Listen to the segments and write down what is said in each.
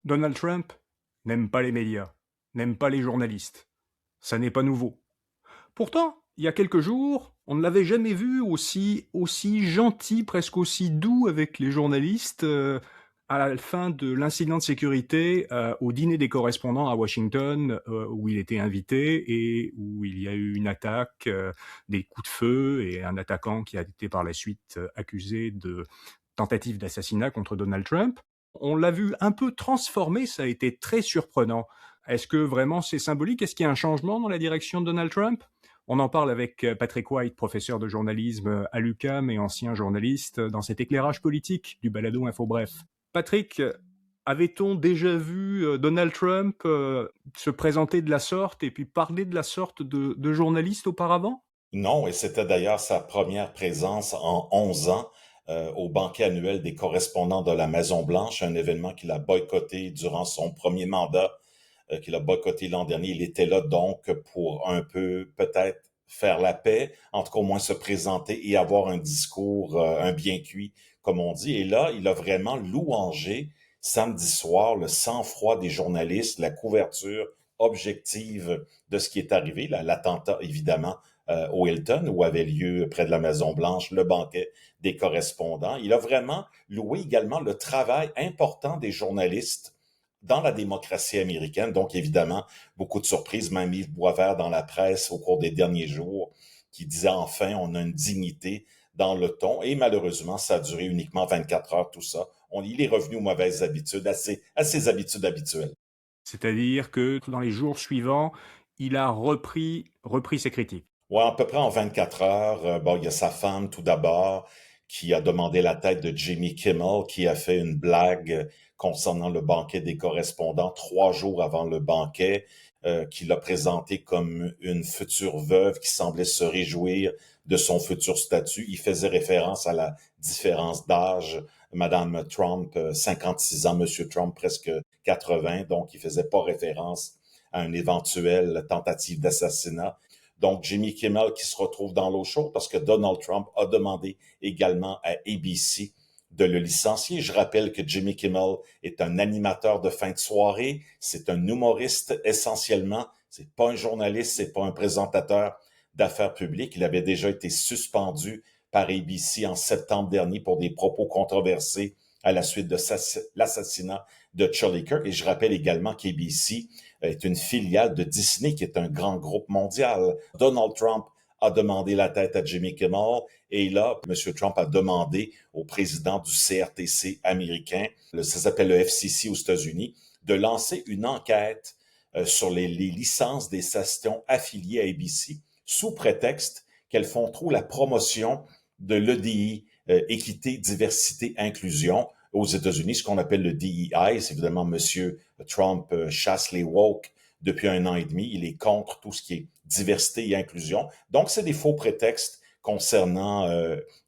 Donald Trump n'aime pas les médias, n'aime pas les journalistes. Ça n'est pas nouveau. Pourtant, il y a quelques jours, on ne l'avait jamais vu aussi gentil, presque aussi doux avec les journalistes, à la fin de l'incident de sécurité, au dîner des correspondants à Washington, où il était invité et où il y a eu une attaque, des coups de feu et un attaquant qui a été par la suite, accusé de tentative d'assassinat contre Donald Trump. On l'a vu un peu transformé, ça a été très surprenant. Est-ce que vraiment c'est symbolique? Est-ce qu'il y a un changement dans la direction de Donald Trump? On en parle avec Patrick White, professeur de journalisme à l'UQAM et ancien journaliste, dans cet éclairage politique du balado Info Bref. Patrick, avait-on déjà vu Donald Trump se présenter de la sorte et puis parler de la sorte de journaliste auparavant? Non, et c'était d'ailleurs sa première présence en 11 ans au banquet annuel des correspondants de la Maison-Blanche, un événement qu'il a boycotté durant son premier mandat, qu'il a boycotté l'an dernier. Il était là donc pour un peu peut-être faire la paix, en tout cas au moins se présenter et avoir un discours, un bien cuit, comme on dit. Et là, il a vraiment louangé samedi soir le sang-froid des journalistes, la couverture objective de ce qui est arrivé, l'attentat évidemment au Hilton, où avait lieu près de la Maison-Blanche le banquet des correspondants. Il a vraiment loué également le travail important des journalistes dans la démocratie américaine. Donc, évidemment, beaucoup de surprises, même Yves Boisvert dans la presse au cours des derniers jours, qui disait enfin, on a une dignité dans le ton. Et malheureusement, ça a duré uniquement 24 heures, tout ça. Il est revenu aux mauvaises habitudes, à ses habitudes habituelles. C'est-à-dire que dans les jours suivants, il a repris ses critiques. Ouais, à peu près en 24 heures. Bon, il y a sa femme tout d'abord qui a demandé la tête de Jimmy Kimmel, qui a fait une blague concernant le banquet des correspondants 3 jours avant le banquet, qui l'a présenté comme une future veuve qui semblait se réjouir de son futur statut. Il faisait référence à la différence d'âge. Madame Trump, 56 ans, Monsieur Trump, presque 80, donc il faisait pas référence à une éventuelle tentative d'assassinat. Donc, Jimmy Kimmel qui se retrouve dans l'eau chaude parce que Donald Trump a demandé également à ABC de le licencier. Je rappelle que Jimmy Kimmel est un animateur de fin de soirée, c'est un humoriste essentiellement, c'est pas un journaliste, c'est pas un présentateur d'affaires publiques. Il avait déjà été suspendu par ABC en septembre dernier pour des propos controversés à la suite de l'assassinat de Charlie Kirk. Et je rappelle également qu'ABC est une filiale de Disney, qui est un grand groupe mondial. Donald Trump a demandé la tête à Jimmy Kimmel et là, M. Trump a demandé au président du CRTC américain, ça s'appelle le FCC aux États-Unis, de lancer une enquête sur les licences des stations affiliées à ABC sous prétexte qu'elles font trop la promotion de l'EDI, équité, diversité, inclusion aux États-Unis, ce qu'on appelle le DEI. C'est évidemment Monsieur Trump chasse les woke depuis 1 an et demi. Il est contre tout ce qui est diversité et inclusion. Donc, c'est des faux prétextes concernant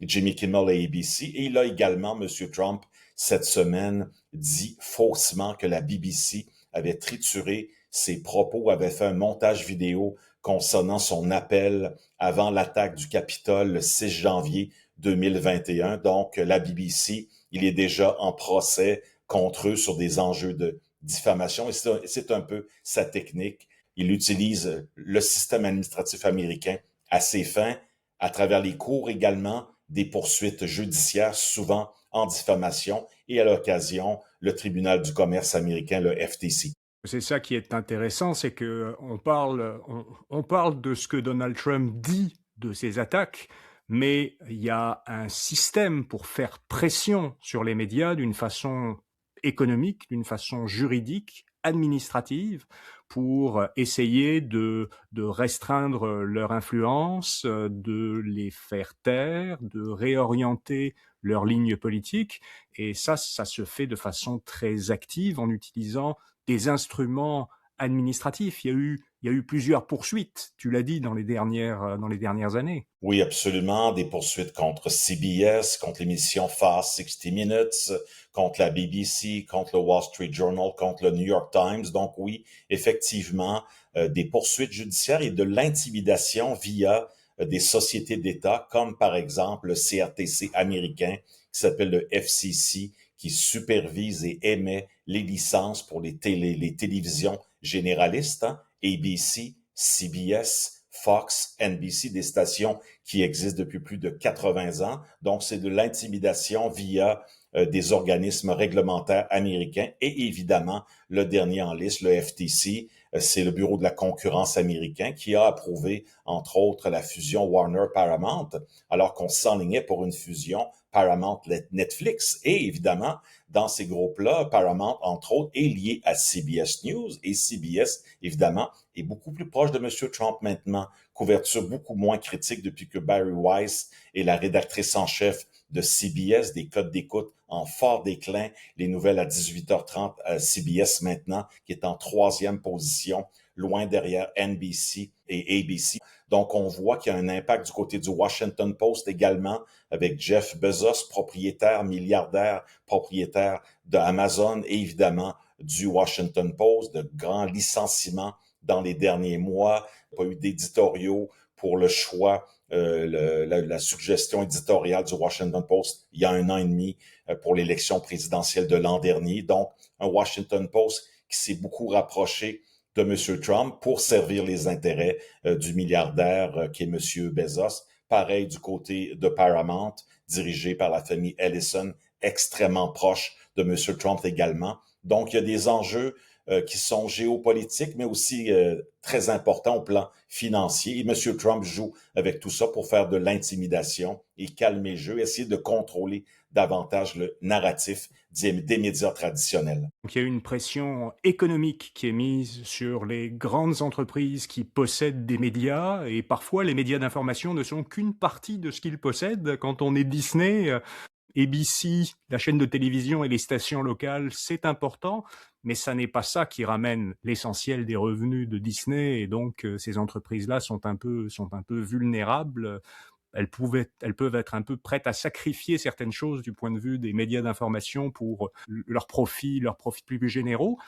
Jimmy Kimmel et ABC. Et il a également, Monsieur Trump, cette semaine, dit faussement que la BBC avait trituré ses propos, avait fait un montage vidéo concernant son appel avant l'attaque du Capitole le 6 janvier 2021. Donc, la BBC, il est déjà en procès contre eux sur des enjeux de diffamation. Et c'est un peu sa technique. Il utilise le système administratif américain à ses fins, à travers les cours également, des poursuites judiciaires, souvent en diffamation, et à l'occasion, le tribunal du commerce américain, le FTC. C'est ça qui est intéressant, c'est que on parle de ce que Donald Trump dit de ses attaques, mais il y a un système pour faire pression sur les médias d'une façon économique, d'une façon juridique, administrative, pour essayer de restreindre leur influence, de les faire taire, de réorienter leur ligne politique. Et ça se fait de façon très active en utilisant des instruments administratifs. Il y a eu plusieurs poursuites, tu l'as dit, dans les dernières années. Oui, absolument. Des poursuites contre CBS, contre l'émission Fast 60 Minutes, contre la BBC, contre le Wall Street Journal, contre le New York Times. Donc oui, effectivement, des poursuites judiciaires et de l'intimidation via des sociétés d'État, comme par exemple le CRTC américain, qui s'appelle le FCC, qui supervise et émet les licences pour les télévisions généralistes, hein, ABC, CBS, Fox, NBC, des stations qui existent depuis plus de 80 ans. Donc, c'est de l'intimidation via des organismes réglementaires américains et évidemment, le dernier en liste, le FTC, c'est le Bureau de la concurrence américain qui a approuvé, entre autres, la fusion Warner-Paramount, alors qu'on s'enlignait pour une fusion Paramount-Netflix. Et évidemment, dans ces groupes-là, Paramount, entre autres, est lié à CBS News et CBS, évidemment, est beaucoup plus proche de M. Trump maintenant. Couverture beaucoup moins critique depuis que Barry Weiss est la rédactrice en chef de CBS, des codes d'écoute en fort déclin, les nouvelles à 18h30 à CBS maintenant, qui est en troisième position, loin derrière NBC et ABC. Donc, on voit qu'il y a un impact du côté du Washington Post également, avec Jeff Bezos, propriétaire, milliardaire, propriétaire d'Amazon et évidemment du Washington Post, de grands licenciements dans les derniers mois, pas eu d'éditoriaux pour le choix, la suggestion éditoriale du Washington Post il y a 1 an et demi pour l'élection présidentielle de l'an dernier. Donc, un Washington Post qui s'est beaucoup rapproché de M. Trump pour servir les intérêts du milliardaire qui est M. Bezos. Pareil du côté de Paramount, dirigé par la famille Ellison, extrêmement proche de M. Trump également. Donc, il y a des enjeux qui sont géopolitiques, mais aussi très importants au plan financier. Et M. Trump joue avec tout ça pour faire de l'intimidation et calmer le jeu, essayer de contrôler davantage le narratif des médias traditionnels. Donc il y a une pression économique qui est mise sur les grandes entreprises qui possèdent des médias, et parfois les médias d'information ne sont qu'une partie de ce qu'ils possèdent. Quand on est Disney, ABC, la chaîne de télévision et les stations locales, c'est important, mais ça n'est pas ça qui ramène l'essentiel des revenus de Disney, et donc ces entreprises-là sont un peu vulnérables. Elles peuvent être un peu prêtes à sacrifier certaines choses du point de vue des médias d'information pour leurs profits plus généraux.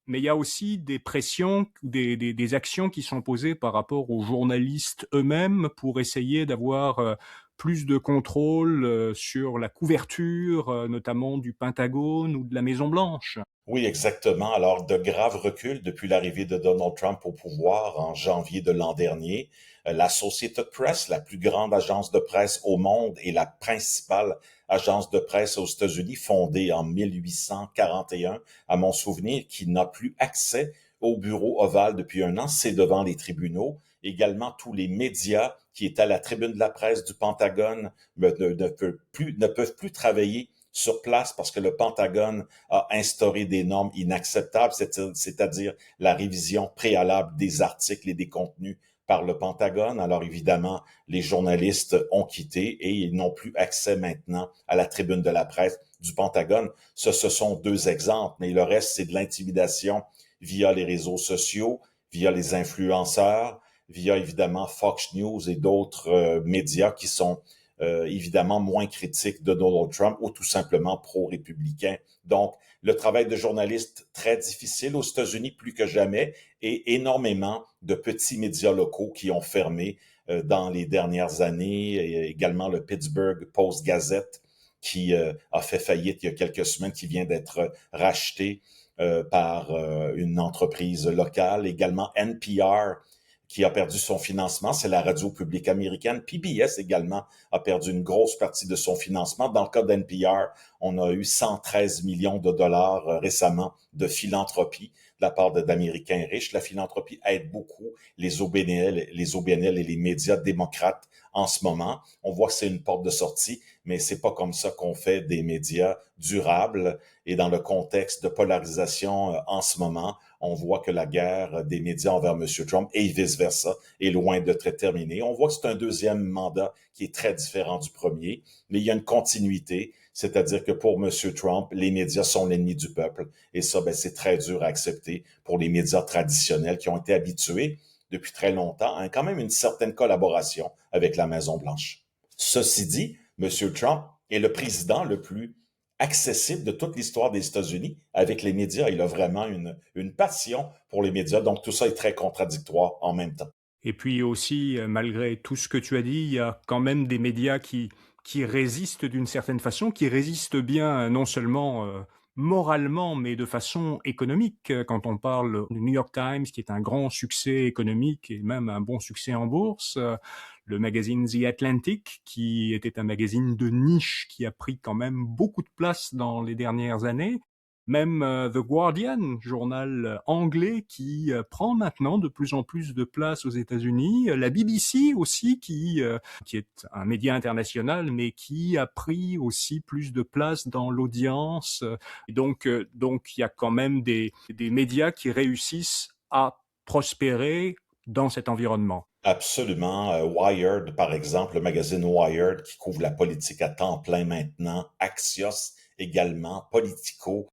Mais il y a aussi des pressions, des actions qui sont posées par rapport aux journalistes eux-mêmes pour essayer d'avoir plus de contrôle sur la couverture, notamment du Pentagone ou de la Maison-Blanche. Oui, exactement. Alors, de graves reculs depuis l'arrivée de Donald Trump au pouvoir en janvier de l'an dernier. L'Associated Press, la plus grande agence de presse au monde et la principale agence de presse aux États-Unis, fondée en 1841, à mon souvenir, qui n'a plus accès au bureau ovale depuis 1 an, c'est devant les tribunaux. Également, tous les médias qui étaient à la tribune de la presse du Pentagone ne peuvent plus travailler sur place parce que le Pentagone a instauré des normes inacceptables, c'est-à-dire la révision préalable des articles et des contenus par le Pentagone. Alors évidemment, les journalistes ont quitté et ils n'ont plus accès maintenant à la tribune de la presse du Pentagone. Ce sont 2 exemples, mais le reste, c'est de l'intimidation via les réseaux sociaux, via les influenceurs, via évidemment Fox News et d'autres médias qui sont évidemment moins critiques de Donald Trump ou tout simplement pro-républicains. Donc, le travail de journaliste très difficile aux États-Unis plus que jamais et énormément de petits médias locaux qui ont fermé dans les dernières années. Et également le Pittsburgh Post-Gazette qui a fait faillite il y a quelques semaines, qui vient d'être racheté par une entreprise locale. Également NPR qui a perdu son financement, c'est la radio publique américaine. PBS également a perdu une grosse partie de son financement. Dans le cas d'NPR, on a eu 113 millions de dollars récemment de philanthropie de la part d'Américains riches. La philanthropie aide beaucoup les OBNL et les médias démocrates en ce moment. On voit que c'est une porte de sortie, mais c'est pas comme ça qu'on fait des médias durables. Et dans le contexte de polarisation en ce moment, on voit que la guerre des médias envers M. Trump et vice-versa est loin d'être terminée. On voit que c'est un deuxième mandat qui est très différent du premier, mais il y a une continuité, c'est-à-dire que pour M. Trump, les médias sont l'ennemi du peuple. Et ça, c'est très dur à accepter pour les médias traditionnels qui ont été habitués depuis très longtemps à quand même une certaine collaboration avec la Maison-Blanche. Ceci dit, M. Trump est le président le plus accessible de toute l'histoire des États-Unis avec les médias. Il a vraiment une passion pour les médias, donc tout ça est très contradictoire en même temps. Et puis aussi, malgré tout ce que tu as dit, il y a quand même des médias qui qui résiste d'une certaine façon, qui résiste bien non seulement moralement, mais de façon économique. Quand on parle du New York Times, qui est un grand succès économique et même un bon succès en bourse, le magazine The Atlantic, qui était un magazine de niche, qui a pris quand même beaucoup de place dans les dernières années, même The Guardian, journal anglais, qui prend maintenant de plus en plus de place aux États-Unis. La BBC aussi, qui est un média international, mais qui a pris aussi plus de place dans l'audience. Donc, il y a quand même des médias qui réussissent à prospérer dans cet environnement. Absolument. Wired, par exemple, le magazine Wired qui couvre la politique à temps plein maintenant, Axios également, Politico,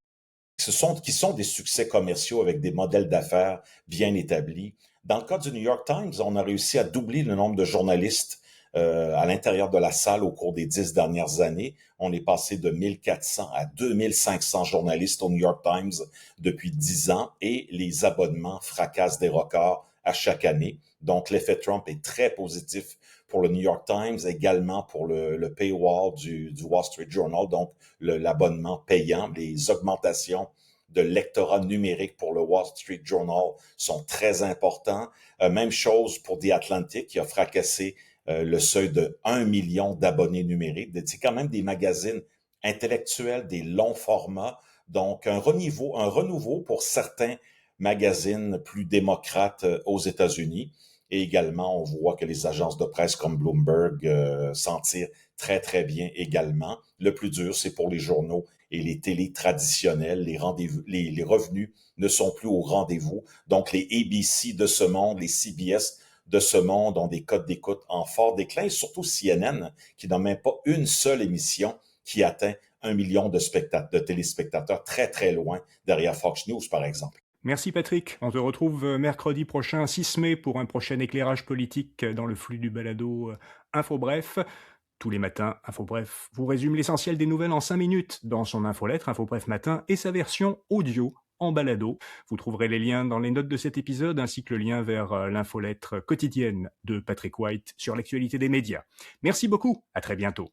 qui sont des succès commerciaux avec des modèles d'affaires bien établis. Dans le cas du New York Times, on a réussi à doubler le nombre de journalistes à l'intérieur de la salle au cours des 10 dernières années. On est passé de 1400 à 2500 journalistes au New York Times depuis 10 ans et les abonnements fracassent des records à chaque année. Donc, l'effet Trump est très positif pour le New York Times, également pour le paywall du Wall Street Journal, donc l'abonnement payant. Les augmentations de lectorat numérique pour le Wall Street Journal sont très importants. Même chose pour The Atlantic, qui a fracassé le seuil de 1 million d'abonnés numériques. C'est quand même des magazines intellectuels, des longs formats. Donc, un renouveau pour certains magazines plus démocrates aux États-Unis. Et également, on voit que les agences de presse comme Bloomberg s'en tirent très, très bien également. Le plus dur, c'est pour les journaux et les télés traditionnels. Les revenus ne sont plus au rendez-vous. Donc, les ABC de ce monde, les CBS de ce monde ont des codes d'écoute en fort déclin, et surtout CNN, qui n'a même pas une seule émission qui atteint 1 million de téléspectateurs, très, très loin derrière Fox News, par exemple. Merci Patrick. On te retrouve mercredi prochain, 6 mai, pour un prochain éclairage politique dans le flux du balado Info Bref. Tous les matins, Info Bref vous résume l'essentiel des nouvelles en 5 minutes dans son infolettre Info Bref Matin et sa version audio en balado. Vous trouverez les liens dans les notes de cet épisode ainsi que le lien vers l'infolettre quotidienne de Patrick White sur l'actualité des médias. Merci beaucoup, à très bientôt.